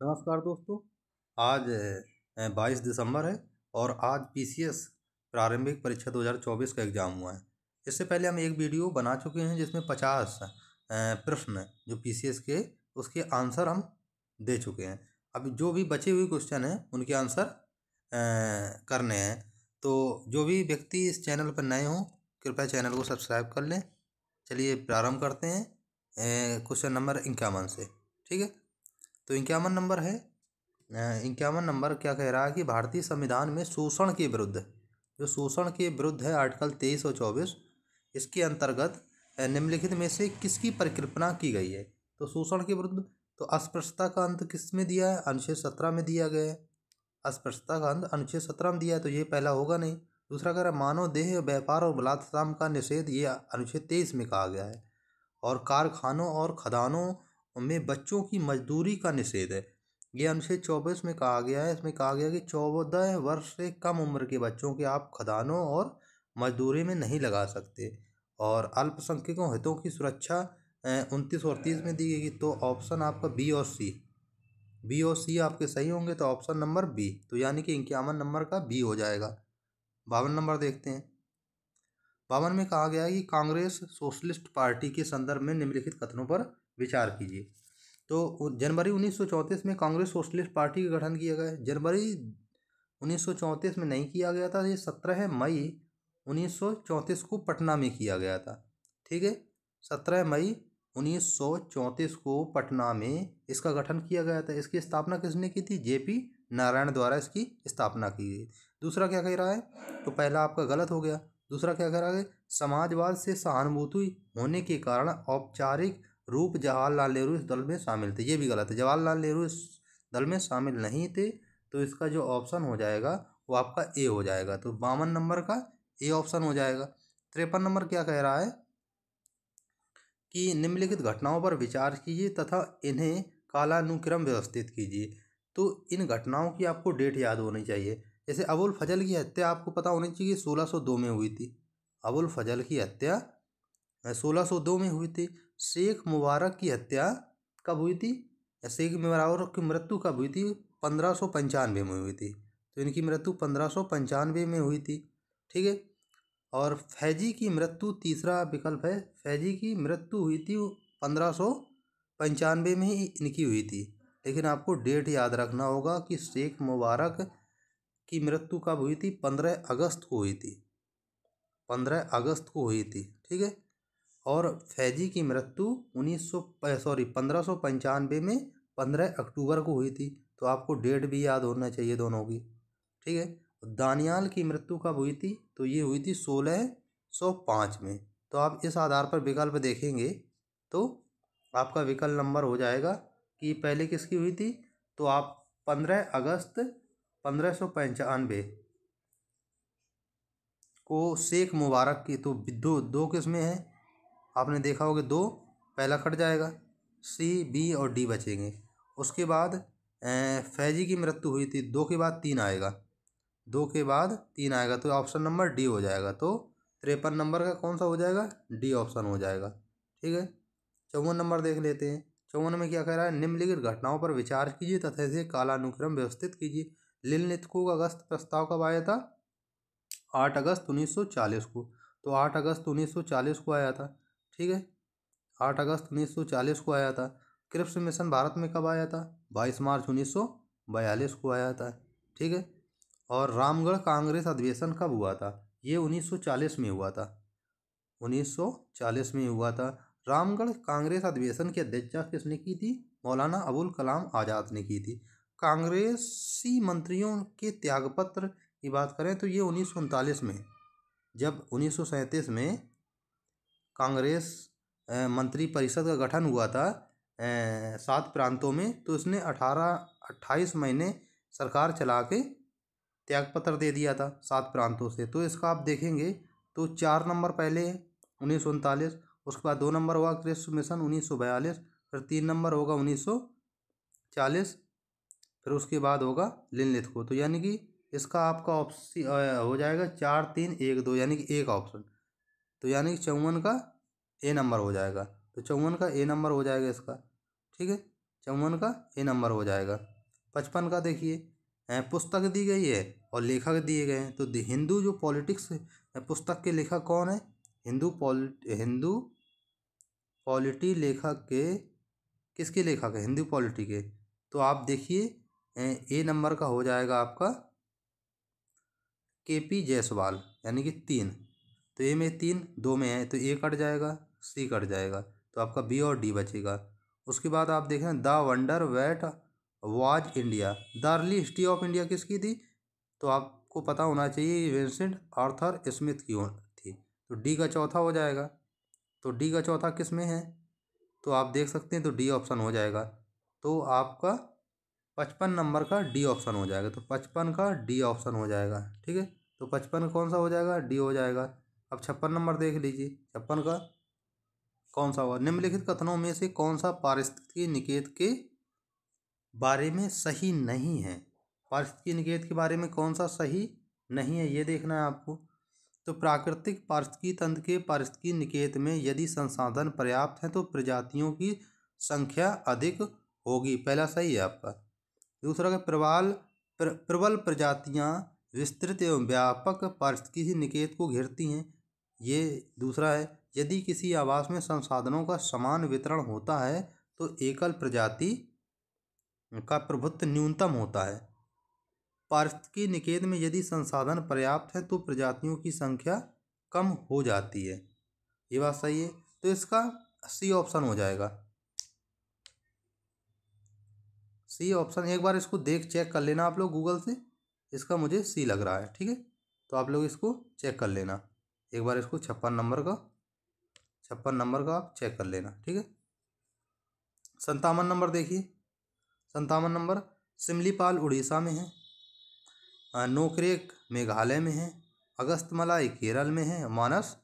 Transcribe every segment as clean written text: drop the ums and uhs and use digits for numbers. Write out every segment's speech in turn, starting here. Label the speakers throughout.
Speaker 1: नमस्कार दोस्तों। आज 22 दिसंबर है और आज पीसीएस प्रारंभिक परीक्षा 2024 का एग्ज़ाम हुआ है। इससे पहले हम एक वीडियो बना चुके हैं जिसमें 50 प्रश्न जो पीसीएस के उसके आंसर हम दे चुके हैं। अब जो भी बचे हुए क्वेश्चन हैं उनके आंसर करने हैं। तो जो भी व्यक्ति इस चैनल पर नए हों कृपया चैनल को सब्सक्राइब कर लें। चलिए प्रारंभ करते हैं क्वेश्चन नंबर 51 से। ठीक है, तो 51 नंबर है। 51 नंबर क्या कह रहा है कि भारतीय संविधान में शोषण के विरुद्ध, जो शोषण के विरुद्ध है आर्टिकल 23 और 24, इसके अंतर्गत निम्नलिखित में से किसकी परिकल्पना की गई है। तो शोषण के विरुद्ध तो अस्पृश्यता का अंत किस में दिया है, अनुच्छेद 17 में दिया गया है। अस्पृश्यता का अंत अनुच्छेद 17 में दिया है, तो ये पहला होगा नहीं। दूसरा कह रहा है मानव देह व्यापार और बलात्कार का निषेध, ये अनुच्छेद 23 में कहा गया है। और कारखानों और खदानों में बच्चों की मजदूरी का निषेध है, ये अनुच्छेद 24 में कहा गया है। इसमें कहा गया कि 14 वर्ष से कम उम्र के बच्चों के आप खदानों और मजदूरी में नहीं लगा सकते। और अल्पसंख्यकों हितों की सुरक्षा 29 और 30 में दी गई। तो ऑप्शन आपका बी और सी आपके सही होंगे। तो ऑप्शन नंबर बी, तो यानी कि 51 नंबर का बी हो जाएगा। 52 नंबर देखते हैं। 52 में कहा गया है कि कांग्रेस सोशलिस्ट पार्टी के संदर्भ में निम्नलिखित कथनों पर विचार कीजिए। तो जनवरी 1934 में कांग्रेस सोशलिस्ट पार्टी का गठन किया गया। जनवरी 1934 में नहीं किया गया था, ये 17 मई 1934 को पटना में किया गया था। ठीक है, 17 मई 1934 को पटना में इसका गठन किया गया था। इसकी स्थापना किसने की थी, जेपी नारायण द्वारा इसकी स्थापना की गई। दूसरा क्या कह रहा है, तो पहला आपका गलत हो गया। दूसरा क्या कह रहा है, समाजवाद से सहानुभूति होने के कारण औपचारिक रूप जवाहरलाल नेहरू इस दल में शामिल थे, ये भी गलत है। जवाहरलाल नेहरू इस दल में शामिल नहीं थे, तो इसका जो ऑप्शन हो जाएगा वो आपका ए हो जाएगा। तो 52 नंबर का ए ऑप्शन हो जाएगा। 53 नंबर क्या कह रहा है कि निम्नलिखित घटनाओं पर विचार कीजिए तथा इन्हें कालानुक्रम व्यवस्थित कीजिए। तो इन घटनाओं की आपको डेट याद होनी चाहिए। जैसे अबुल फजल की हत्या आपको पता होनी चाहिए 1602 में हुई थी। अबुल फजल की हत्या 1602 में हुई थी। शेख मुबारक की हत्या कब हुई थी, शेख मुबारक की मृत्यु कब हुई थी, 1595 में हुई थी। तो इनकी मृत्यु 1595 में हुई थी। ठीक है, और फैजी की मृत्यु तीसरा विकल्प है, फैजी की मृत्यु हुई थी 1595 में ही इनकी हुई थी। लेकिन आपको डेट याद रखना होगा कि शेख मुबारक की मृत्यु कब हुई थी, 15 अगस्त को हुई थी। 15 अगस्त को हुई थी। ठीक है, और फैजी की मृत्यु 1595 में 15 अक्टूबर को हुई थी। तो आपको डेट भी याद होना चाहिए दोनों की। ठीक है, दानियाल की मृत्यु कब हुई थी, तो ये हुई थी 1605 में। तो आप इस आधार पर विकल्प देखेंगे तो आपका विकल्प नंबर हो जाएगा कि पहले किसकी हुई थी, तो आप 15 अगस्त 1595 को शेख मुबारक की। तो दो दो किस में है, आपने देखा होगा दो, पहला कट जाएगा, सी बी और डी बचेंगे। उसके बाद फैजी की मृत्यु हुई थी, दो के बाद तीन आएगा, दो के बाद तीन आएगा, तो ऑप्शन नंबर डी हो जाएगा। तो 53 नंबर का कौन सा हो जाएगा, डी ऑप्शन हो जाएगा। ठीक है, 54 नंबर देख लेते हैं। 54 में क्या कह रहा है, निम्नलिखित घटनाओं पर विचार कीजिए तथा इसे कालानुक्रम व्यवस्थित कीजिए। लिनलिथको का अगस्त प्रस्ताव कब आया था, 8 अगस्त 1940 को। तो 8 अगस्त 1940 को आया था। ठीक है, 8 अगस्त 1940 को आया था। क्रिप्स मिशन भारत में कब आया था, 22 मार्च 1942 को आया था। ठीक है, और रामगढ़ कांग्रेस अधिवेशन कब हुआ था, ये 1940 में हुआ था। 1940 में हुआ था। रामगढ़ कांग्रेस अधिवेशन की अध्यक्षता किसने की थी, मौलाना अबुल कलाम आज़ाद ने की थी। कांग्रेसी मंत्रियों के त्यागपत्र की बात करें तो ये 1939 में, जब 1937 में कांग्रेस मंत्री परिषद का गठन हुआ था 7 प्रांतों में, तो इसने 28 महीने सरकार चला के त्यागपत्र दे दिया था 7 प्रांतों से। तो इसका आप देखेंगे तो 4 नंबर पहले है 1939, उसके बाद 2 नंबर होगा क्रिप्स मिशन 1942, फिर 3 नंबर होगा 1940, फिर उसके बाद होगा लिनलिथको। तो यानी कि इसका आपका ऑप्शन हो जाएगा 4 3 1 2, यानी कि एक ऑप्शन। तो यानी कि 54 का ए नंबर हो जाएगा। तो 54 का ए नंबर हो जाएगा इसका। ठीक है, 54 का ए नंबर हो जाएगा। 55 का देखिए पुस्तक दी गई है और लेखक दिए गए हैं। तो हिंदू जो पॉलिटिक्स पुस्तक के लेखक कौन है? हिंदू पॉलिटी लेखक के किसके लेखक है? हिंदू पॉलिटी के। तो आप देखिए ए नंबर का हो जाएगा आपका KP जायसवाल, यानी कि 3। तो ए में 3, 2 में है तो ए कट जाएगा, सी कट जाएगा, तो आपका बी और डी बचेगा। उसके बाद आप देखें the wonder wait was India, the early history of India किसकी थी? तो आपको पता होना चाहिए विंसेंट आर्थर स्मिथ की थी। तो डी का चौथा हो जाएगा। तो डी का चौथा किस में है? तो आप देख सकते हैं, तो डी ऑप्शन हो जाएगा। तो आपका 55 नंबर का डी ऑप्शन हो जाएगा। तो 55 का डी ऑप्शन हो जाएगा, ठीक है। तो 55 कौन सा हो जाएगा? डी हो जाएगा। अब 56 नंबर देख लीजिए, 56 का कौन सा होगा? निम्नलिखित कथनों में से कौन सा पारिस्थितिकी निकेत के बारे में सही नहीं है? पारिस्थितिकी निकेत के बारे में कौन सा सही नहीं है, ये देखना है आपको। तो प्राकृतिक पारिस्थितिकी तंत्र के पारिस्थितिकी निकेत में यदि संसाधन पर्याप्त हैं तो प्रजातियों की संख्या अधिक होगी, पहला सही है आपका। दूसरा का प्रबल प्रजातियां विस्तृत एवं व्यापक पारिस्थितिकी निकेत को घेरती हैं, ये दूसरा है। यदि किसी आवास में संसाधनों का समान वितरण होता है तो एकल प्रजाति का प्रभुत्व न्यूनतम होता है। पारिस्थितिकी निकेत में यदि संसाधन पर्याप्त है तो प्रजातियों की संख्या कम हो जाती है, ये बात सही है। तो इसका सी ऑप्शन हो जाएगा। सी ऑप्शन, एक बार इसको चेक कर लेना आप लोग गूगल से, इसका मुझे सी लग रहा है, ठीक है। तो आप लोग इसको चेक कर लेना एक बार, इसको 56 नंबर का आप चेक कर लेना, ठीक है। 57 नंबर देखिए, 57 नंबर सिमलीपाल उड़ीसा में है, नोकरेक मेघालय में है, अगस्तमलाई केरल में है, मानस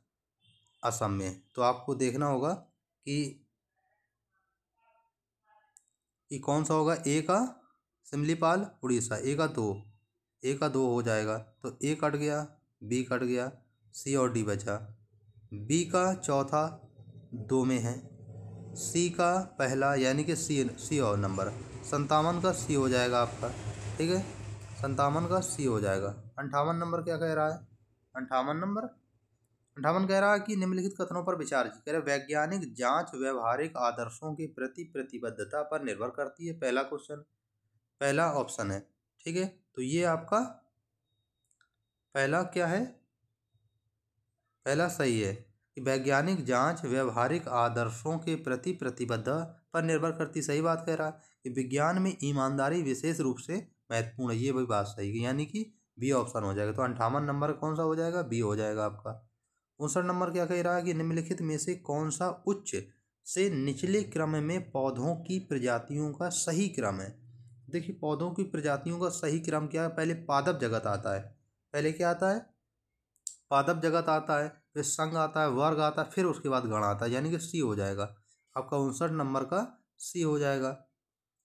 Speaker 1: असम में है। तो आपको देखना होगा कि कौन सा होगा। ए का सिमलीपाल उड़ीसा, ए का दो हो जाएगा, तो ए कट गया, बी कट गया, सी और डी बचा। बी का चौथा 2 में है, सी का पहला यानी कि सी और नंबर 57 का सी हो जाएगा आपका, ठीक है। 57 का सी हो जाएगा। 58 नंबर क्या कह रहा है? 58 कह रहा है कि निम्नलिखित कथनों पर विचार कह रहे वैज्ञानिक जांच व्यवहारिक आदर्शों के प्रति प्रतिबद्धता पर निर्भर करती है, पहला क्वेश्चन, पहला ऑप्शन है, ठीक है। तो ये आपका पहला क्या है? पहला सही है कि वैज्ञानिक जांच व्यवहारिक आदर्शों के प्रति प्रतिबद्धता पर निर्भर करती, सही बात कह रहा है कि विज्ञान में ईमानदारी विशेष रूप से महत्वपूर्ण है, ये भी बात सही है, यानी कि बी ऑप्शन हो जाएगा। तो 58 नंबर कौन सा हो जाएगा? बी हो जाएगा आपका। 59 नंबर क्या कह रहा है कि निम्नलिखित में से कौन सा उच्च से निचले क्रम में पौधों की प्रजातियों का सही क्रम है? देखिए पौधों की प्रजातियों का सही क्रम क्या है? पहले पादप जगत आता है, पहले क्या आता है? पादप जगत आता है, फिर संघ आता है, वर्ग आता है, फिर उसके बाद गण आता है, यानी कि सी हो जाएगा आपका। 59 नंबर का सी हो जाएगा।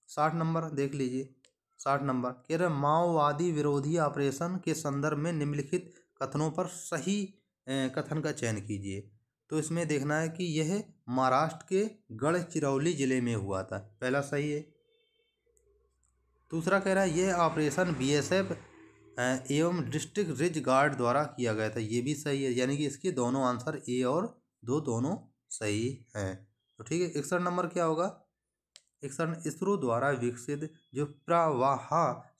Speaker 1: 60 नंबर देख लीजिए, 60 नंबर कह रहे माओवादी विरोधी ऑपरेशन के संदर्भ में निम्नलिखित कथनों पर सही कथन का चयन कीजिए। तो इसमें देखना है कि यह महाराष्ट्र के गढ़चिरौली जिले में हुआ था, पहला सही है। दूसरा कह रहा है यह ऑपरेशन BSF एवं डिस्ट्रिक्ट रिज गार्ड द्वारा किया गया था, ये भी सही है, यानी कि इसके दोनों आंसर ए और दो दोनों सही हैं। तो ठीक है। 61 नंबर क्या होगा? 61 इसरो द्वारा विकसित जो प्रवाह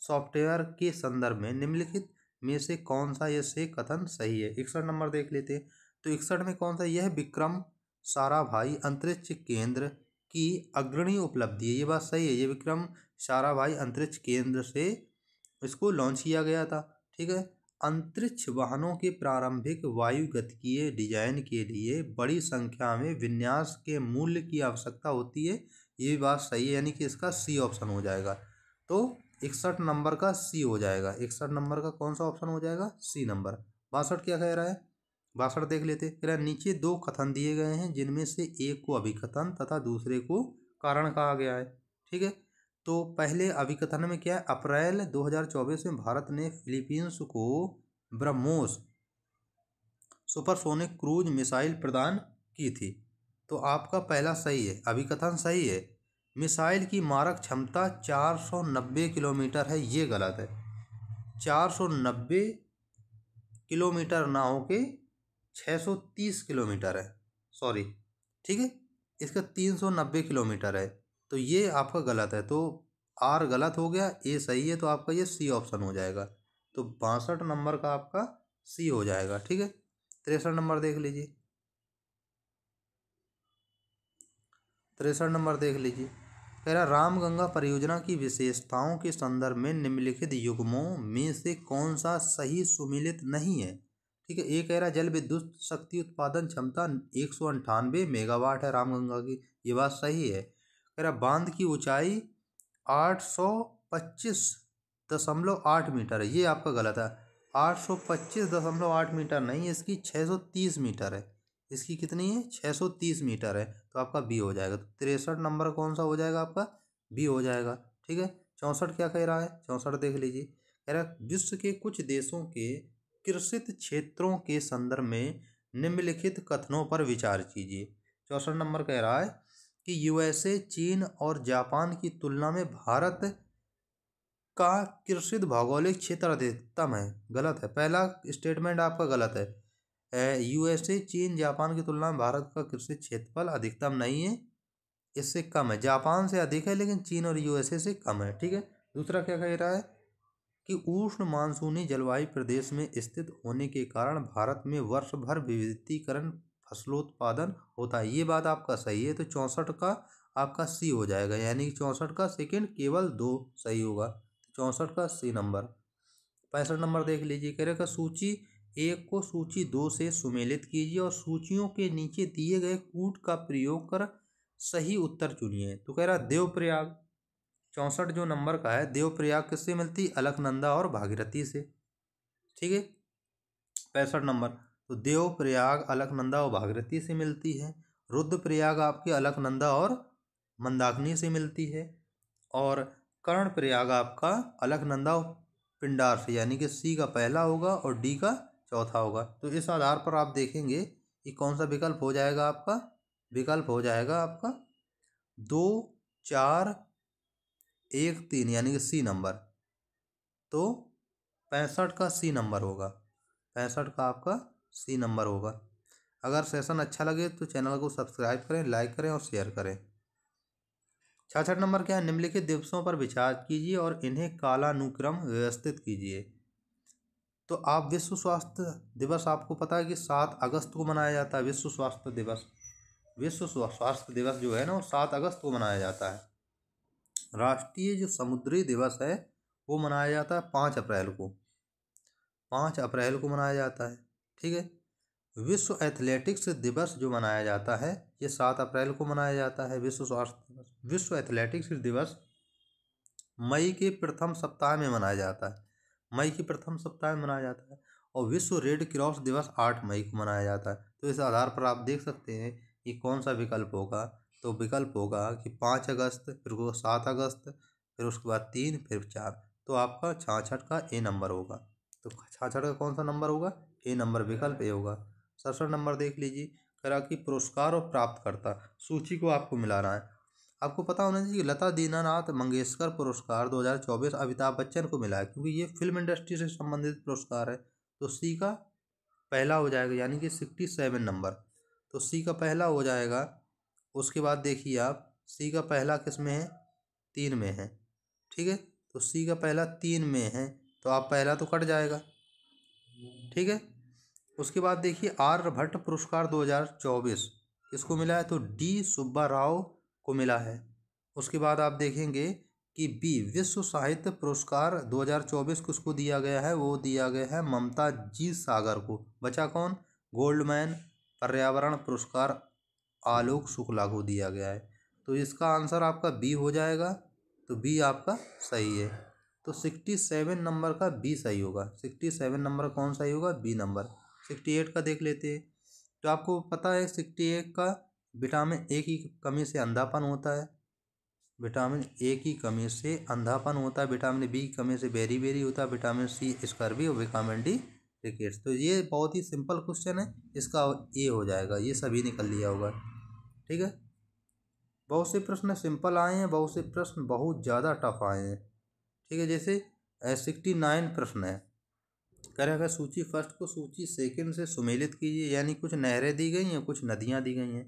Speaker 1: सॉफ्टवेयर के संदर्भ में निम्नलिखित में से कौन सा यह से कथन सही है? 61 नंबर देख लेते हैं। तो 61 में कौन सा? यह विक्रम साराभाई अंतरिक्ष केंद्र की अग्रणी उपलब्धि है, ये बात सही है। ये विक्रम साराभाई अंतरिक्ष केंद्र से इसको लॉन्च किया गया था, ठीक है। अंतरिक्ष वाहनों के प्रारंभिक वायुगतिकीय डिजाइन के लिए बड़ी संख्या में विन्यास के मूल्य की आवश्यकता होती है, ये भी बात सही है, यानी कि इसका सी ऑप्शन हो जाएगा। तो 61 नंबर का सी हो जाएगा। 61 नंबर का कौन सा ऑप्शन हो जाएगा? सी नंबर। 62 क्या कह रहा है? 62 देख लेते। कह रहा है नीचे दो कथन दिए गए हैं जिनमें से एक को अभिकथन तथा दूसरे को कारण कहा गया है, ठीक है। तो पहले अभिकथन में क्या है? अप्रैल 2024 में भारत ने फिलीपींस को ब्रह्मोस सुपरसोनिक क्रूज मिसाइल प्रदान की थी। तो आपका पहला सही है, अभिकथन सही है। मिसाइल की मारक क्षमता 490 किलोमीटर है, ये गलत है। 490 किलोमीटर ना हो के 630 किलोमीटर है, सॉरी, ठीक है। इसका 390 किलोमीटर है, तो ये आपका गलत है। तो आर गलत हो गया, ए सही है, तो आपका ये सी ऑप्शन हो जाएगा। तो 62 नंबर का आपका सी हो जाएगा, ठीक है। 63 नंबर देख लीजिए। 63 नंबर देख लीजिए। कह रहा रामगंगा परियोजना की विशेषताओं के संदर्भ में निम्नलिखित युग्मों में से कौन सा सही सुमेलित नहीं है, ठीक है। ये कह रहा जल विद्युत शक्ति उत्पादन क्षमता 198 मेगावाट है रामगंगा की, ये बात सही है। कह रहा बांध की ऊंचाई 825.8 मीटर है, ये आपका गलत है। 825.8 मीटर नहीं, इसकी 630 मीटर है। इसकी कितनी है? 630 मीटर है, तो आपका बी हो जाएगा। तो 63 नंबर कौन सा हो जाएगा आपका? बी हो जाएगा, ठीक है। 64 क्या कह रहा है? 64 देख लीजिए। कह रहा है विश्व के कुछ देशों के कृषित क्षेत्रों के संदर्भ में निम्नलिखित कथनों पर विचार कीजिए। 64 नंबर कह रहा है कि यूएसए, चीन और जापान की तुलना में भारत का कृषित भौगोलिक क्षेत्र अधिकतम है, गलत है। पहला स्टेटमेंट आपका गलत है। यूएसए, चीन, जापान की तुलना में भारत का कृषि क्षेत्रफल अधिकतम नहीं है, इससे कम है। जापान से अधिक है, लेकिन चीन और यूएसए से कम है, ठीक है। दूसरा क्या कह रहा है कि उष्ण मानसूनी जलवायु प्रदेश में स्थित होने के कारण भारत में वर्ष भर विविधीकरण फसलोत्पादन होता है, ये बात आपका सही है। तो 64 का आपका सी हो जाएगा, यानी 64 का सेकंड केवल 2 सही होगा। 64 का सी नंबर। 65 नंबर देख लीजिए। कह रहे सूची 1 को सूची 2 से सुमेलित कीजिए और सूचियों के नीचे दिए गए कूट का प्रयोग कर सही उत्तर चुनिए। तो कह रहा देवप्रयाग। 64 जो नंबर का है, देवप्रयाग किससे मिलती? अलकनंदा और भागीरथी से, ठीक है। 65 नंबर, तो देवप्रयाग अलकनंदा और भागीरथी से मिलती है। रुद्रप्रयाग आपकी अलकनंदा और मंदाकिनी से मिलती है। और कर्णप्रयाग आपका अलकनंदा और पिंडार से, यानी कि सी का पहला होगा और डी का चौथा होगा। तो इस आधार पर आप देखेंगे कि कौन सा विकल्प हो जाएगा आपका। विकल्प हो जाएगा आपका 2, 4, 1, 3, यानी कि सी नंबर। तो 65 का सी नंबर होगा। 65 का आपका सी नंबर होगा। अगर सेशन अच्छा लगे तो चैनल को सब्सक्राइब करें, लाइक करें और शेयर करें। 66 नंबर क्या है? निम्नलिखित दिवसों पर विचार कीजिए और इन्हें कालानुक्रम व्यवस्थित कीजिए। तो आप विश्व स्वास्थ्य दिवस आपको पता है कि 7 अगस्त को मनाया जाता है। विश्व स्वास्थ्य दिवस, विश्व स्वास्थ्य दिवस जो है ना, वो 7 अगस्त को मनाया जाता है। राष्ट्रीय जो समुद्री दिवस है वो मनाया जाता है 5 अप्रैल को। 5 अप्रैल को मनाया जाता है, ठीक है। विश्व एथलेटिक्स दिवस जो मनाया जाता है ये 7 अप्रैल को मनाया जाता है। विश्व स्वास्थ्य दिवस, विश्व एथलेटिक्स दिवस मई के प्रथम सप्ताह में मनाया जाता है। मई के प्रथम सप्ताह में मनाया जाता है। और विश्व रेड क्रॉस दिवस 8 मई को मनाया जाता है। तो इस आधार पर आप देख सकते हैं कि कौन सा विकल्प होगा। तो विकल्प होगा कि 5 अगस्त, फिर वो 7 अगस्त, फिर उसके बाद 3, फिर 4। तो आपका 66 का ए नंबर होगा। तो 66 का कौन सा नंबर होगा? ए नंबर, विकल्प ए होगा। 67 नंबर देख लीजिए। करा कि पुरस्कार और प्राप्तकर्ता सूची को आपको मिलाना है। आपको पता होना चाहिए लता दीनानाथ मंगेशकर पुरस्कार 2024 अमिताभ बच्चन को मिला है, क्योंकि ये फिल्म इंडस्ट्री से संबंधित पुरस्कार है। तो सी का पहला हो जाएगा, यानी कि 67 नंबर। तो सी का पहला हो जाएगा। उसके बाद देखिए आप, सी का पहला किस में है? 3 में है, ठीक है। तो सी का पहला 3 में है, तो आप पहला तो कट जाएगा, ठीक है। उसके बाद देखिए आर्यभट्ट पुरस्कार 2024 किसको मिला है? तो डी सुब्बा राव को मिला है। उसके बाद आप देखेंगे कि बी विश्व साहित्य पुरस्कार 2024 किसको दिया गया है? वो दिया गया है ममता जी सागर को। बचा कौन? गोल्डमैन पर्यावरण पुरस्कार आलोक शुक्ला को दिया गया है। तो इसका आंसर आपका बी हो जाएगा। तो बी आपका सही है। तो 67 नंबर का बी सही होगा। 67 नंबर कौन सही होगा? B number. 68 का देख लेते हैं। तो आपको पता है 68 का विटामिन ए की कमी से अंधापन होता है। विटामिन ए की कमी से अंधापन होता है। विटामिन बी की कमी से बेरी बेरी होता है। विटामिन सी स्कर्वी और विटामिन डी रिकेट्स। तो ये बहुत ही सिंपल क्वेश्चन है, इसका ए हो जाएगा। ये सभी ने कर लिया होगा, ठीक है। बहुत से प्रश्न सिंपल आए हैं, बहुत से प्रश्न बहुत ज़्यादा टफ आए हैं। ठीक है, जैसे 69 प्रश्न है। कह रहा है सूची फर्स्ट को सूची सेकंड से सुमेलित कीजिए, यानी कुछ नहरें दी गई हैं, कुछ नदियाँ दी गई हैं।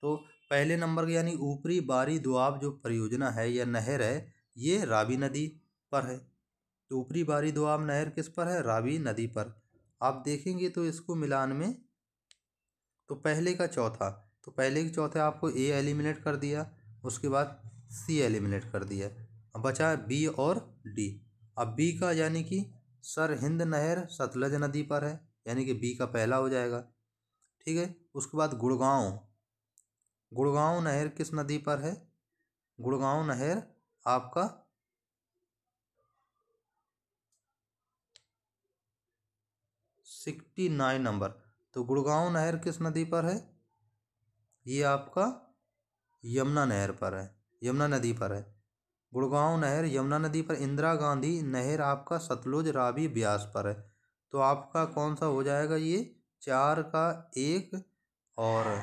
Speaker 1: तो पहले नंबर के यानी ऊपरी बारी दोआब जो परियोजना है या नहर है, ये रावी नदी पर है। तो ऊपरी बारी दोआब नहर किस पर है? रावी नदी पर। आप देखेंगे तो इसको मिलान में, तो पहले का चौथा, तो पहले के चौथे आपको ए एलिमिनेट कर दिया, उसके बाद सी एलिमिनेट कर दिया, अब बचा बी और डी। अब बी का यानी कि सरहिंद नहर सतलज नदी पर है, यानी कि बी का पहला हो जाएगा। ठीक है, उसके बाद गुड़गांव, गुड़गांव नहर किस नदी पर है? गुड़गांव नहर आपका 69 नंबर। तो गुड़गांव नहर किस नदी पर है? ये आपका यमुना नहर पर है, यमुना नदी पर है। गुड़गांव नहर यमुना नदी पर। इंदिरा गांधी नहर आपका सतलुज रावी ब्यास पर है। तो आपका कौन सा हो जाएगा? ये 4 का 1 और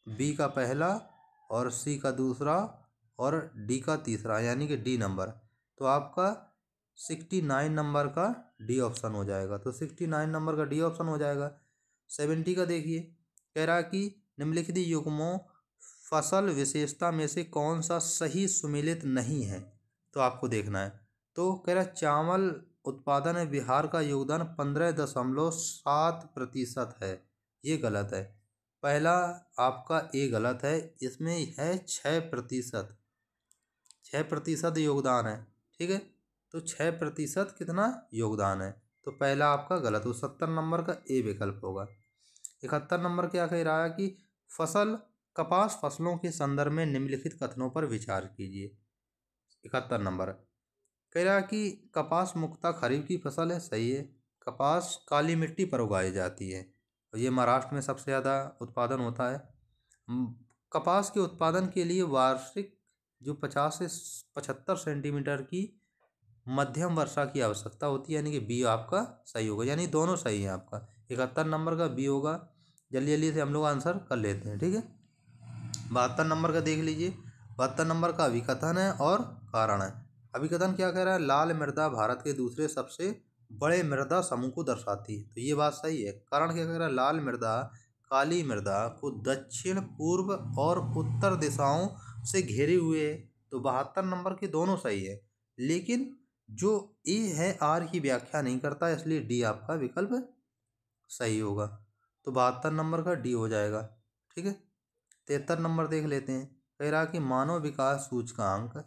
Speaker 1: बी का पहला और सी का दूसरा और डी का तीसरा, यानी कि डी नंबर। तो आपका 69 नंबर का डी ऑप्शन हो जाएगा। तो 69 नंबर का डी ऑप्शन हो जाएगा। 70 का देखिए, कह रहा है कि निम्नलिखित युग्मों फसल विशेषता में से कौन सा सही सुमेलित नहीं है। तो आपको देखना है। तो कह रहा है चावल उत्पादन में बिहार का योगदान 15.7% है, ये गलत है। पहला आपका ए गलत है, इसमें है 6%, 6% योगदान है। ठीक है, तो 6% कितना योगदान है, तो पहला आपका गलत हो। 70 नंबर का ए विकल्प होगा। 71 नंबर क्या कह रहा है कि कपास फसलों के संदर्भ में निम्नलिखित कथनों पर विचार कीजिए। 71 नंबर कह रहा है कि कपास मुख्यतः खरीफ की फसल है, सही है। कपास काली मिट्टी पर उगाई जाती है, और ये महाराष्ट्र में सबसे ज़्यादा उत्पादन होता है। कपास के उत्पादन के लिए वार्षिक जो 50 से 75 सेंटीमीटर की मध्यम वर्षा की आवश्यकता होती है, यानी कि बी आपका सही होगा, यानी दोनों सही है आपका। 71 नंबर का बी होगा। जल्दी जल्दी से हम लोग आंसर कर लेते हैं। ठीक है, 72 नंबर का देख लीजिए। 72 नंबर का अभिकथन है और कारण है। अभिकथन क्या कह रहा है? लाल मृदा भारत के दूसरे सबसे बड़े मृदा समूह को दर्शाती है, तो ये बात सही है। कारण क्या कह रहा है? लाल मृदा काली मृदा को दक्षिण पूर्व और उत्तर दिशाओं से घेरे हुए है। तो 72 नंबर के दोनों सही है, लेकिन जो ए है आर की व्याख्या नहीं करता, इसलिए डी आपका विकल्प सही होगा। तो 72 नंबर का डी हो जाएगा। ठीक है, 73 नंबर देख लेते हैं। कह रहा कि मानव विकास सूचकांक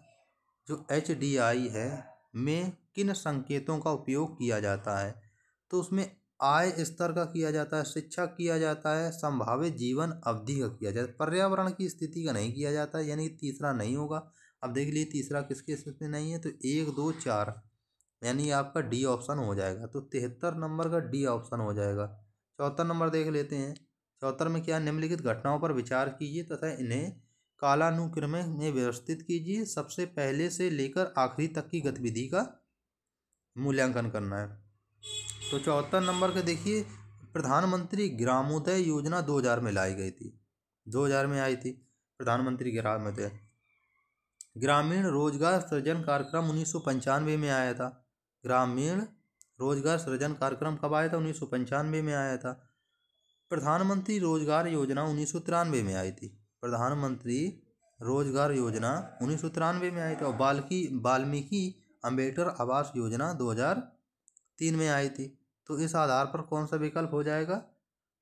Speaker 1: जो HDI है में किन संकेतों का उपयोग किया जाता है? तो उसमें आय स्तर का किया जाता है, शिक्षा किया जाता है, संभावित जीवन अवधि का किया जाता है, पर्यावरण की स्थिति का नहीं किया जाता है, यानी तीसरा नहीं होगा। अब देख लीजिए तीसरा किसके स्थिति में नहीं है, तो 1 2 4, यानी आपका डी ऑप्शन हो जाएगा। तो 73 नंबर का डी ऑप्शन हो जाएगा। 74 नंबर देख लेते हैं। 74 में क्या? निम्नलिखित घटनाओं पर विचार कीजिए तथा इन्हें कालानुक्रम में व्यवस्थित कीजिए। सबसे पहले से लेकर आखिरी तक की गतिविधि का मूल्यांकन करना है। तो 74 नंबर का देखिए, प्रधानमंत्री ग्रामोदय योजना 2000 में लाई गई थी, 2000 में आई थी प्रधानमंत्री ग्रामोदय। ग्रामीण रोजगार सृजन कार्यक्रम 1995 में आया था। ग्रामीण रोजगार सृजन कार्यक्रम कब आया था? 1995 में आया था। प्रधानमंत्री रोजगार योजना 1993 में आई थी। प्रधानमंत्री रोजगार योजना 1993 में आई थी। और वाल्मीकि अम्बेडकर आवास योजना 2003 में आई थी। तो इस आधार पर कौन सा विकल्प हो जाएगा?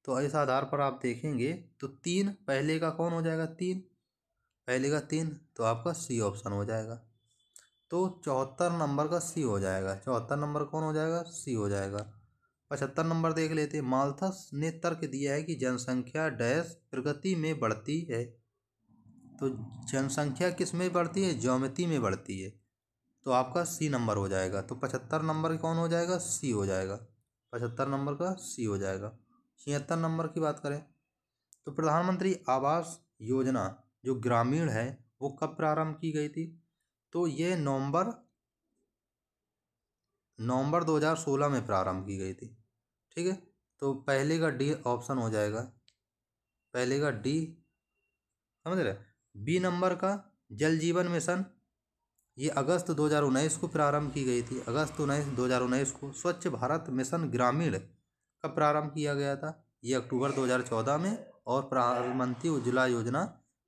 Speaker 1: तो इस आधार पर आप देखेंगे तो 3 पहले का कौन हो जाएगा? 3 पहले का 3, तो आपका सी ऑप्शन हो जाएगा। तो 74 नंबर का सी हो जाएगा। 74 नंबर कौन हो जाएगा? सी हो जाएगा। 75 नंबर देख लेते हैं। माल्थस ने तर्क दिया है कि जनसंख्या डैश प्रगति में बढ़ती है। तो जनसंख्या किस में बढ़ती है? ज्योमेट्री में बढ़ती है। तो आपका सी नंबर हो जाएगा। तो 75 नंबर कौन हो जाएगा? सी हो जाएगा। 75 नंबर का सी हो जाएगा। 76 नंबर की बात करें तो प्रधानमंत्री आवास योजना जो ग्रामीण है वो कब प्रारंभ की गई थी? तो ये नवंबर 2016 में प्रारंभ की गई थी। ठीक है, तो पहले का डी ऑप्शन हो जाएगा। पहले का डी समझ रहे, बी नंबर का जल जीवन मिशन, ये अगस्त 2019 को प्रारंभ की गई थी। अगस्त 2019 को। स्वच्छ भारत मिशन ग्रामीण कब प्रारंभ किया गया था? ये अक्टूबर 2014 में। और प्रधानमंत्री उज्ज्वला योजना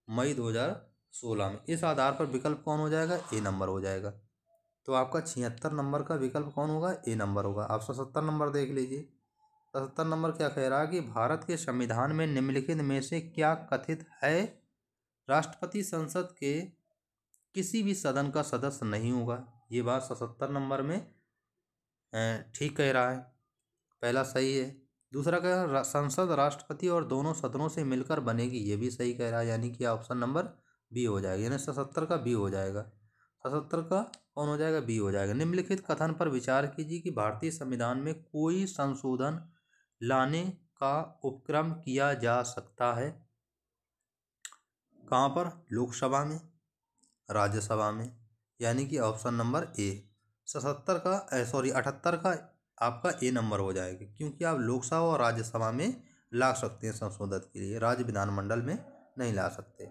Speaker 1: मई 2016 में। इस आधार पर विकल्प कौन हो जाएगा? ए नंबर हो जाएगा। तो आपका 76 नंबर का विकल्प कौन होगा? ए नंबर होगा। आप 77 नंबर देख लीजिए। 77 नंबर क्या कह रहा है कि भारत के संविधान में निम्नलिखित में से क्या कथित है? राष्ट्रपति संसद के किसी भी सदन का सदस्य नहीं होगा। ये बात 77 नंबर में ठीक कह रहा है। पहला सही है। दूसरा कह रहा संसद राष्ट्रपति और दोनों सदनों से मिलकर बनेगी, ये भी सही कह रहा है, यानी कि ऑप्शन नंबर बी हो जाएगा। यानी 77 का बी हो जाएगा। 77 का कौन हो जाएगा? बी हो जाएगा। निम्नलिखित कथन पर विचार कीजिए कि भारतीय संविधान में कोई संशोधन लाने का उपक्रम किया जा सकता है। कहाँ पर? लोकसभा में, राज्यसभा में, यानी कि ऑप्शन नंबर ए। 77 का 78 का आपका ए नंबर हो जाएगा, क्योंकि आप लोकसभा और राज्यसभा में ला सकते हैं संशोधन के लिए, राज्य विधानमंडल में नहीं ला सकते।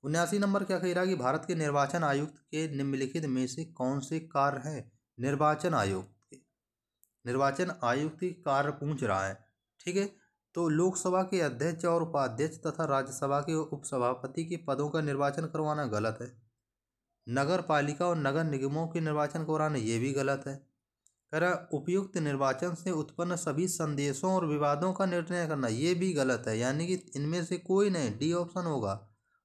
Speaker 1: 79 नंबर क्या कह रहा है कि भारत के निर्वाचन आयुक्त के निम्नलिखित में से कौन से कार्य हैं? निर्वाचन आयुक्त के कार्य पूछ रहा है। ठीक है, तो लोकसभा के अध्यक्ष और उपाध्यक्ष तथा राज्यसभा के उपसभापति के पदों का निर्वाचन करवाना गलत है। नगर पालिका और नगर निगमों के निर्वाचन कराना, ये भी गलत है। कह रहा उपयुक्त निर्वाचन से उत्पन्न सभी संदेशों और विवादों का निर्णय करना, ये भी गलत है, यानी कि इनमें से कोई नहीं, डी ऑप्शन होगा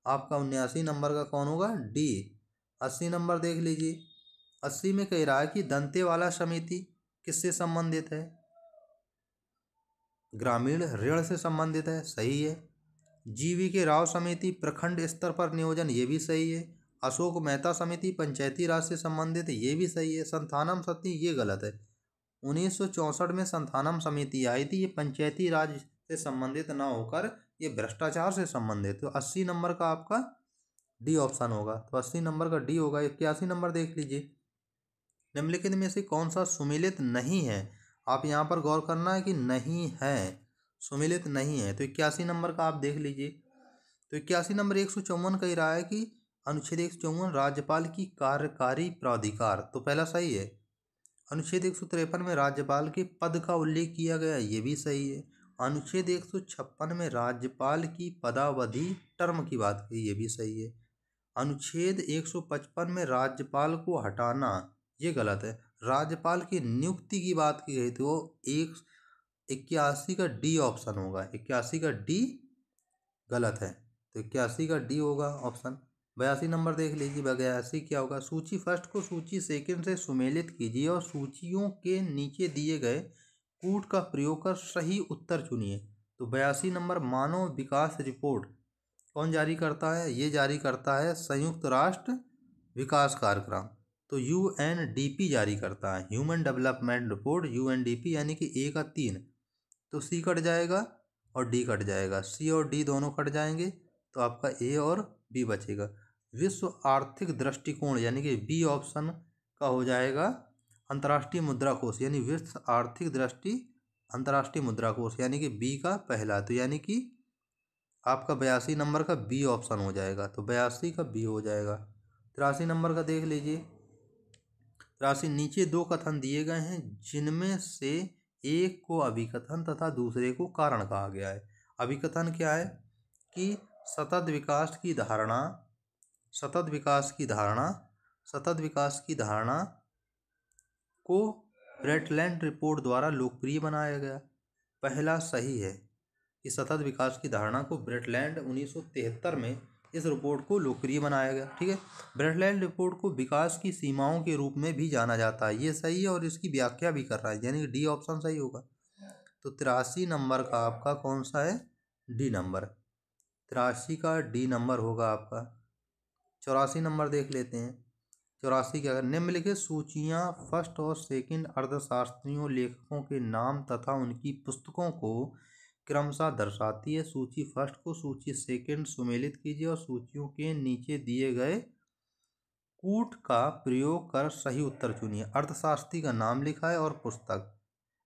Speaker 1: आपका। 79 नंबर का कौन होगा? डी। 80 नंबर देख लीजिए। 80 में कह रहा है कि दंतेवाड़ा समिति किससे संबंधित है? ग्रामीण ऋण से संबंधित है, सही है। जीवी के राव समिति प्रखंड स्तर पर नियोजन, ये भी सही है। अशोक मेहता समिति पंचायती राज से संबंधित है, ये भी सही है। संथानम समिति, ये गलत है। 1964 में संथानम समिति आई थी, ये पंचायती राज से संबंधित ना होकर ये भ्रष्टाचार से संबंधित। तो 80 नंबर का आपका डी ऑप्शन होगा। तो 80 नंबर का डी होगा। 81 नंबर देख लीजिए। निम्नलिखित में से कौन सा सुमेलित नहीं है? आप यहाँ पर गौर करना है कि नहीं है, सुमेलित नहीं है। तो 81 नंबर का आप देख लीजिए। तो 81 नंबर 154 कह रहा है कि अनुच्छेद 154 राज्यपाल की कार्यकारी प्राधिकार, तो पहला सही है। अनुच्छेद 153 में राज्यपाल के पद का उल्लेख किया गया, ये भी सही है। अनुच्छेद 156 में राज्यपाल की पदावधि टर्म की बात की, ये भी सही है। अनुच्छेद 155 में राज्यपाल को हटाना, ये गलत है। राज्यपाल की नियुक्ति की बात की गई तो 81 का डी ऑप्शन होगा। 81 का डी गलत है, तो 81 का डी होगा ऑप्शन। 82 नंबर देख लीजिए। 82 क्या होगा? सूची फर्स्ट को सूची सेकंड से सुमेलित कीजिए और सूचियों के नीचे दिए गए कूट का प्रयोग कर सही उत्तर चुनिए। तो 82 नंबर मानव विकास रिपोर्ट कौन जारी करता है? ये जारी करता है संयुक्त राष्ट्र विकास कार्यक्रम, तो UNDP जारी करता है, ह्यूमन डेवलपमेंट रिपोर्ट, UNDP, यानी कि ए का 3, तो सी कट जाएगा और डी कट जाएगा। सी और डी दोनों कट जाएंगे, तो आपका ए और बी बचेगा। विश्व आर्थिक दृष्टिकोण, यानी कि बी ऑप्शन का हो जाएगा अंतर्राष्ट्रीय मुद्रा कोष, यानी विश्व आर्थिक दृष्टि अंतर्राष्ट्रीय मुद्रा कोष, यानी कि बी का पहला, तो यानी कि आपका 82 नंबर का बी ऑप्शन हो जाएगा। तो 82 का बी हो जाएगा। 83 नंबर का देख लीजिए। 83 नीचे दो कथन दिए गए हैं जिनमें से एक को अभिकथन तथा दूसरे को कारण कहा गया है। अभिकथन क्या है कि सतत विकास की धारणा को ब्रेटलैंड रिपोर्ट द्वारा लोकप्रिय बनाया गया। पहला सही है कि सतत विकास की धारणा को ब्रेटलैंड 1973 में इस रिपोर्ट को लोकप्रिय बनाया गया। ठीक है, ब्रेटलैंड रिपोर्ट को विकास की सीमाओं के रूप में भी जाना जाता है, ये सही है, और इसकी व्याख्या भी कर रहा है, यानी डी ऑप्शन सही होगा। तो 83 नंबर का आपका कौन सा है? D number. 83 का डी नंबर होगा आपका। 84 नंबर देख लेते हैं। 84 क्या? निम्नलिखित सूचियाँ फर्स्ट और सेकंड अर्थशास्त्रियों लेखकों के नाम तथा उनकी पुस्तकों को क्रमशः दर्शाती है। सूची फर्स्ट को सूची सेकंड सुमेलित कीजिए और सूचियों के नीचे दिए गए कूट का प्रयोग कर सही उत्तर चुनिए। अर्थशास्त्री का नाम लिखा है और पुस्तक।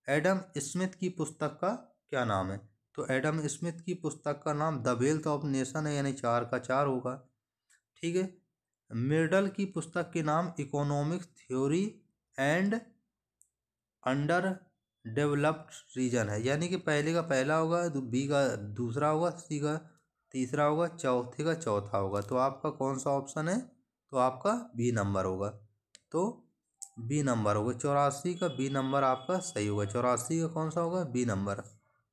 Speaker 1: एडम स्मिथ की पुस्तक का क्या नाम है? तो एडम स्मिथ की पुस्तक का नाम द वेल्थ ऑफ नेशन है, यानी 4 का 4 होगा। ठीक है। मिर्डल की पुस्तक के नाम economics theory and underdeveloped region है, यानी कि पहले का पहला होगा, बी का दूसरा होगा, सी का तीसरा होगा, चौथे का चौथा होगा। तो आपका कौन सा ऑप्शन है? तो आपका बी नंबर होगा। तो बी नंबर होगा 84 का, बी नंबर आपका सही होगा। 84 का कौन सा होगा? B number.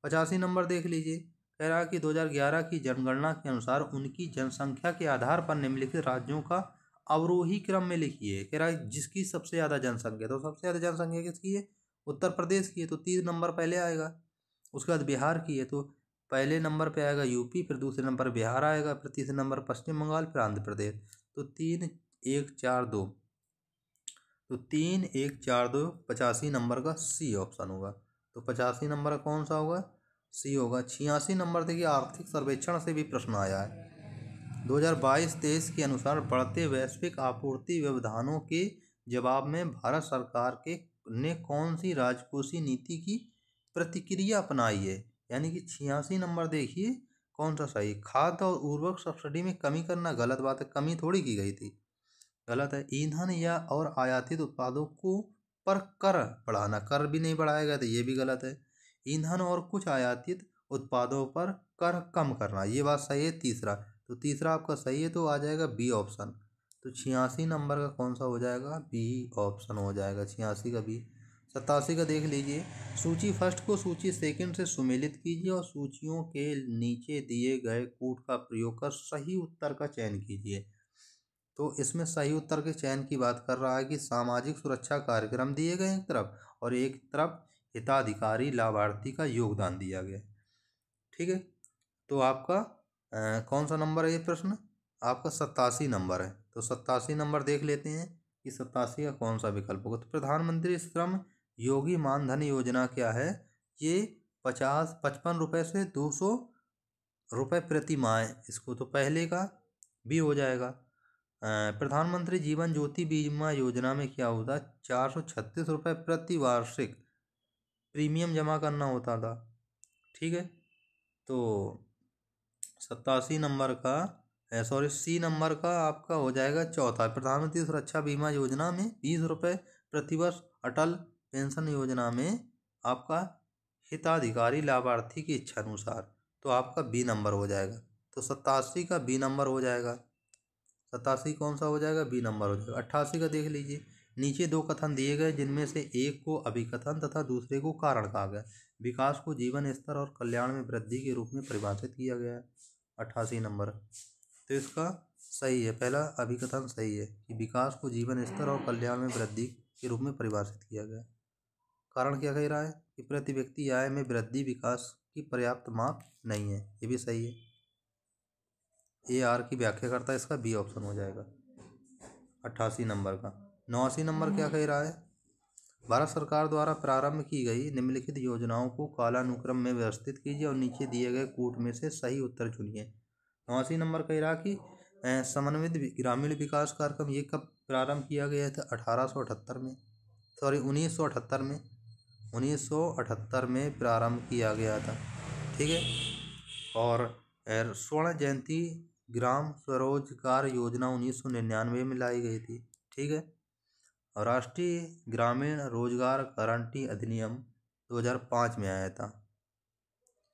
Speaker 1: 85 नंबर देख लीजिए। कह रहा है कि 2011 की जनगणना के अनुसार उनकी जनसंख्या के आधार पर निम्नलिखित राज्यों का अवरोही क्रम में लिखिए। कह रहा है जिसकी सबसे ज़्यादा जनसंख्या, तो सबसे ज़्यादा जनसंख्या किसकी है? उत्तर प्रदेश की है, तो 3 नंबर पहले आएगा। उसके बाद बिहार की है, तो पहले नंबर पे आएगा यूपी, फिर दूसरे नंबर बिहार आएगा, फिर तीसरे नंबर पश्चिम बंगाल, फिर आंध्र प्रदेश। तो 3 1 4 2, तो 3 1 4 2 85 नंबर का सी ऑप्शन होगा। तो 85 नंबर कौन सा होगा? सी होगा। 86 नंबर देखिए, आर्थिक सर्वेक्षण से भी प्रश्न आया है। 2022-23 के अनुसार बढ़ते वैश्विक आपूर्ति व्यवधानों के जवाब में भारत सरकार के ने कौन सी राजकोषीय नीति की प्रतिक्रिया अपनाई है? यानी कि 86 नंबर देखिए कौन सा सही। खाद्य और उर्वरक सब्सिडी में कमी करना गलत बात है, कमी थोड़ी की गई थी, गलत है। ईंधन या और आयातित उत्पादों को पर कर बढ़ाना, कर भी नहीं बढ़ाया गया, तो ये भी गलत है। ईंधन और कुछ आयातित उत्पादों पर कर कम करना, ये बात सही है। तीसरा, तो तीसरा आपका सही है, तो आ जाएगा बी ऑप्शन। तो 86 नंबर का कौन सा हो जाएगा? बी ऑप्शन हो जाएगा, 86 का बी। 87 का देख लीजिए। सूची फर्स्ट को सूची सेकंड से सुमेलित कीजिए और सूचियों के नीचे दिए गए कूट का प्रयोग कर सही उत्तर का चयन कीजिए। तो इसमें सही उत्तर के चयन की बात कर रहा है कि सामाजिक सुरक्षा कार्यक्रम दिए गए एक तरफ, और एक तरफ हिताधिकारी लाभार्थी का योगदान दिया गया। ठीक है, तो आपका कौन सा नंबर है ये प्रश्न? आपका 87 नंबर है। तो 87 नंबर देख लेते हैं कि 87 का कौन सा विकल्प होगा। तो प्रधानमंत्री श्रम योगी मानधन योजना क्या है? ये 55 रुपये से 200 रुपये प्रति माह है इसको, तो पहले का भी हो जाएगा। प्रधानमंत्री जीवन ज्योति बीमा योजना में क्या होता है? 436 रुपये प्रति वार्षिक प्रीमियम जमा करना होता था। ठीक है, तो 87 नंबर का सॉरी सी नंबर का आपका हो जाएगा चौथा। प्रधानमंत्री सुरक्षा बीमा योजना में 20 रुपये प्रतिवर्ष, अटल पेंशन योजना में आपका हिताधिकारी लाभार्थी की इच्छा अनुसार, तो आपका बी नंबर हो जाएगा। तो 87 का बी नंबर हो जाएगा। 87 कौन सा हो जाएगा? बी नंबर हो जाएगा। 88 का देख लीजिए। नीचे दो कथन दिए गए जिनमें से एक को अभिकथन तथा दूसरे को कारण कहा गया। विकास को जीवन स्तर और कल्याण में वृद्धि के रूप में परिभाषित किया गया है। 88 नंबर, तो इसका सही है, पहला अभिकथन सही है कि विकास को जीवन स्तर और कल्याण में वृद्धि के रूप में परिभाषित किया गया। कारण क्या कह रहा है कि प्रति व्यक्ति आय में वृद्धि विकास की पर्याप्त माप नहीं है, ये भी सही है। ए आर की व्याख्या करता है, इसका बी ऑप्शन हो जाएगा 88 नंबर का। 89 नंबर क्या कह रहा है? भारत सरकार द्वारा प्रारंभ की गई निम्नलिखित योजनाओं को कालानुक्रम में व्यवस्थित कीजिए और नीचे दिए गए कूट में से सही उत्तर चुनिए। 89 नंबर कह रहा कि समन्वित ग्रामीण विकास कार्यक्रम ये कब प्रारंभ किया गया था? 1878 में, सॉरी 1978 में, 1978 में प्रारंभ किया गया था। ठीक है, और स्वर्ण जयंती ग्राम स्वरोजगार योजना 1999 में लाई गई थी। ठीक है, और राष्ट्रीय ग्रामीण रोजगार गारंटी अधिनियम 2005 में आया था।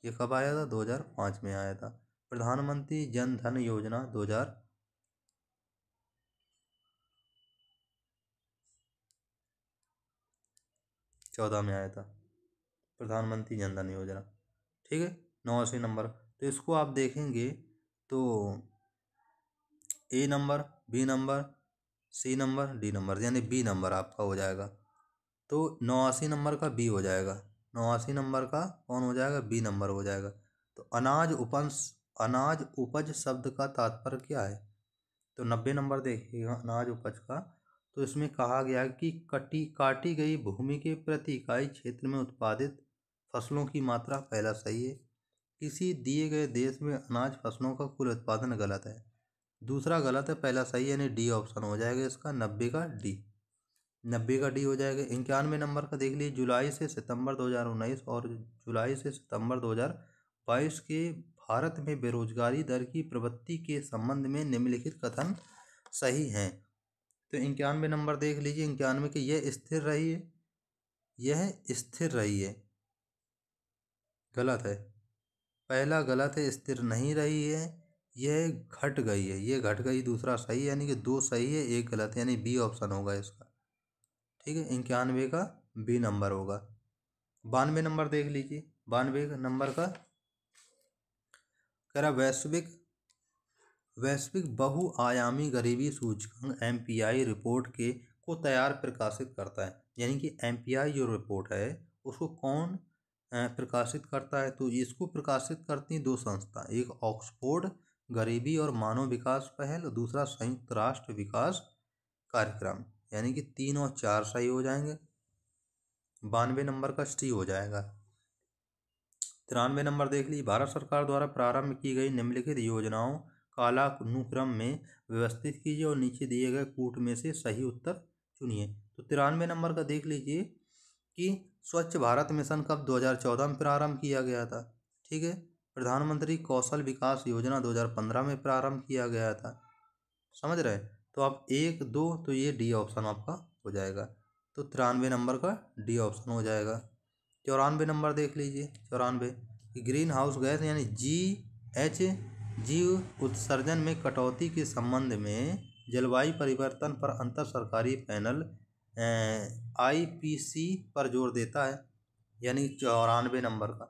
Speaker 1: ये कब आया था? 2005 में आया था। प्रधानमंत्री जन धन योजना 2014 में आया था, प्रधानमंत्री जन धन योजना। ठीक है, 89 नंबर। तो इसको आप देखेंगे तो A number, B number, C number, D number, यानी बी नंबर आपका हो जाएगा। तो 89 नंबर का बी हो जाएगा। 89 नंबर का कौन हो जाएगा? बी नंबर हो जाएगा। तो अनाज उपज शब्द का तात्पर्य क्या है? तो 90 नंबर देखिएगा अनाज उपज का। तो इसमें कहा गया कि काटी गई भूमि के प्रति इकाई क्षेत्र में उत्पादित फसलों की मात्रा, पहला सही है। किसी दिए गए देश में अनाज फसलों का कुल उत्पादन, गलत है। दूसरा गलत है, पहला सही है, यानी डी ऑप्शन हो जाएगा इसका, 90 का डी। 90 का डी हो जाएगा। 91 नंबर का देख लीजिए। जुलाई से सितंबर 2019 और जुलाई से सितंबर 2022 के भारत में बेरोजगारी दर की प्रवृत्ति के संबंध में निम्नलिखित कथन सही हैं। तो 91 नंबर देख लीजिए। 91 के यह स्थिर रही है, यह स्थिर रही है, गलत है। पहला गलत है, स्थिर नहीं रही है, यह घट गई है, ये घट गई। दूसरा सही है, यानी कि 2 सही है 1 गलत है, यानी बी ऑप्शन होगा इसका। ठीक है, 91 का बी नंबर होगा। 92 नंबर देख लीजिए। 92 नंबर का कह रहा वैश्विक बहुआयामी गरीबी सूचकांक MPI रिपोर्ट को तैयार प्रकाशित करता है। यानी कि MPI जो रिपोर्ट है उसको कौन प्रकाशित करता है? तो इसको प्रकाशित करती हैं 2 संस्था, एक ऑक्सफोर्ड गरीबी और मानव विकास पहल और दूसरा संयुक्त राष्ट्र विकास कार्यक्रम। यानी कि 3 और 4 सही हो जाएंगे। 92 नंबर का सी हो जाएगा। 93 नंबर देख लीजिए। भारत सरकार द्वारा प्रारंभ की गई निम्नलिखित योजनाओं कालानुक्रम में व्यवस्थित कीजिए और नीचे दिए गए कूट में से सही उत्तर चुनिए। तो 93 नंबर का देख लीजिए कि स्वच्छ भारत मिशन कब 2014 में प्रारंभ किया गया था। ठीक है, प्रधानमंत्री कौशल विकास योजना 2015 में प्रारंभ किया गया था। समझ रहे? तो आप 1 2 तो ये डी ऑप्शन आपका हो जाएगा। तो 93 नंबर का डी ऑप्शन हो जाएगा। 94 नंबर देख लीजिए। 94 ग्रीन हाउस गैस यानी जीव उत्सर्जन में कटौती के संबंध में जलवायु परिवर्तन पर अंतर सरकारी पैनल IPC पर जोर देता है। यानी 94 नंबर का।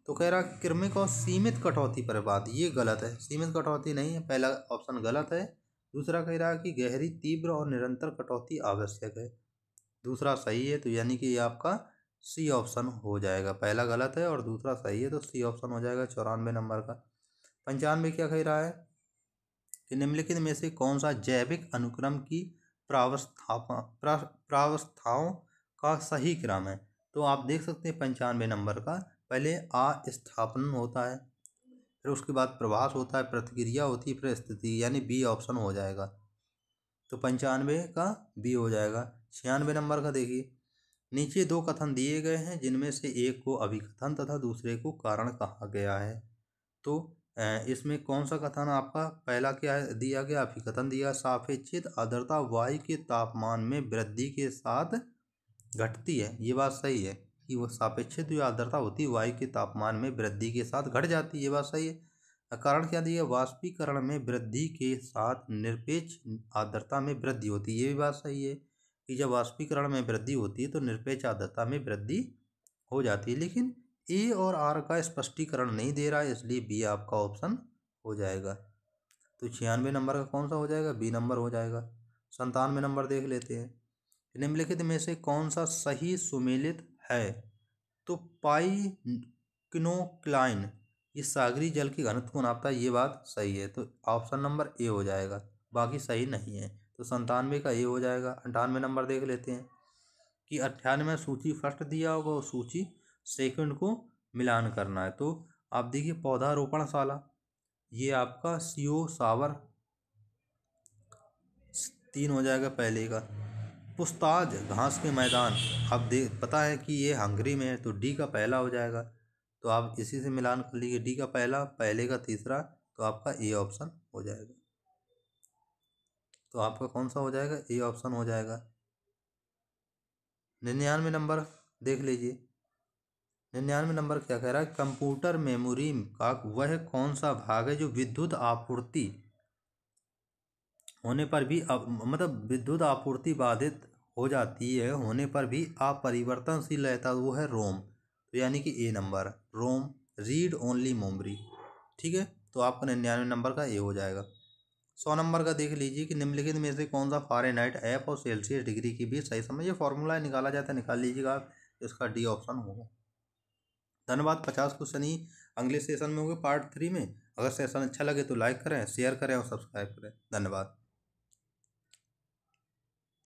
Speaker 1: तो कह रहा क्रमिक और सीमित कटौती पर बात, ये गलत है, सीमित कटौती नहीं है, पहला ऑप्शन गलत है। दूसरा कह रहा कि गहरी तीव्र और निरंतर कटौती आवश्यक है, दूसरा सही है। तो यानी कि ये आपका सी ऑप्शन हो जाएगा। पहला गलत है और दूसरा सही है, तो सी ऑप्शन हो जाएगा 94 नंबर का। 95 क्या कह रहा है कि निम्नलिखित में से कौन सा जैविक अनुक्रम की प्रावस्थाओं का सही क्रम है? तो आप देख सकते हैं 95 नंबर का पहले स्थापन होता है, फिर उसके बाद प्रवास होता है, प्रतिक्रिया होती है, फिर स्थिति, यानी बी ऑप्शन हो जाएगा। तो 95 का बी हो जाएगा। 96 नंबर का देखिए। नीचे 2 कथन दिए गए हैं जिनमें से एक को अभिकथन तथा दूसरे को कारण कहा गया है। तो इसमें कौन सा कथन आपका पहला क्या दिया गया? अभिकथन दिया, सापेक्षिक आर्द्रता वायु के तापमान में वृद्धि के साथ घटती है। ये बात सही है कि वो सापेक्षिक जो आर्द्रता होती है वायु के तापमान में वृद्धि के साथ घट जाती है, ये बात सही है। कारण क्या दिया? वाष्पीकरण में वृद्धि के साथ निरपेक्ष आर्द्रता में वृद्धि होती है, ये भी बात सही है कि जब वाष्पीकरण में वृद्धि होती है तो निरपेक्ष आर्द्रता में वृद्धि हो जाती है। लेकिन ए और आर का स्पष्टीकरण नहीं दे रहा है, इसलिए बी आपका ऑप्शन हो जाएगा। तो 96 नंबर का कौन सा हो जाएगा? बी नंबर हो जाएगा। 97 नंबर देख लेते हैं। निम्नलिखित में से कौन सा सही सुमेलित है? तो पाइक्विनोक्लाइन ये सागरी जल के घनत्व को नापता है, ये बात सही है, तो ऑप्शन नंबर ए हो जाएगा, बाकी सही नहीं है। तो 97 का ए हो जाएगा। 98 नंबर देख लेते हैं कि 98 में सूची फर्स्ट दिया होगा और सूची सेकंड को मिलान करना है। तो आप देखिए पौधारोपणशाला, ये आपका CO सावर 3 हो जाएगा पहले का। पुस्ताज घास के मैदान, आप पता है कि ये हंगरी में है, तो डी का पहला हो जाएगा। तो आप इसी से मिलान कर लीजिए, डी का पहला, पहले का तीसरा, तो आपका ए ऑप्शन हो जाएगा। तो आपका कौन सा हो जाएगा? ए ऑप्शन हो जाएगा। 99 नंबर देख लीजिए। 99 नंबर क्या कह रहा है? कंप्यूटर मेमोरी का वह कौन सा भाग है जो विद्युत आपूर्ति होने पर भी मतलब विद्युत आपूर्ति बाधित हो जाती है होने पर भी अपरिवर्तनशील रहता है, वो है रोम। तो यानी कि ए नंबर, रोम, रीड ओनली मेमोरी। ठीक है, तो आपका 99 नंबर का ए हो जाएगा। 100 नंबर का देख लीजिए कि निम्नलिखित में से कौन सा फ़ारेनहाइट ऐप और सेल्सियस डिग्री की भी सही समय, ये फॉर्मूला निकाला जाता है, निकाल लीजिएगा आप, इसका डी ऑप्शन होगा। धन्यवाद। 50 क्वेश्चन ही अगले सेशन में होंगे पार्ट 3 में। अगर सेशन अच्छा लगे तो लाइक करें, शेयर करें और सब्सक्राइब करें। धन्यवाद।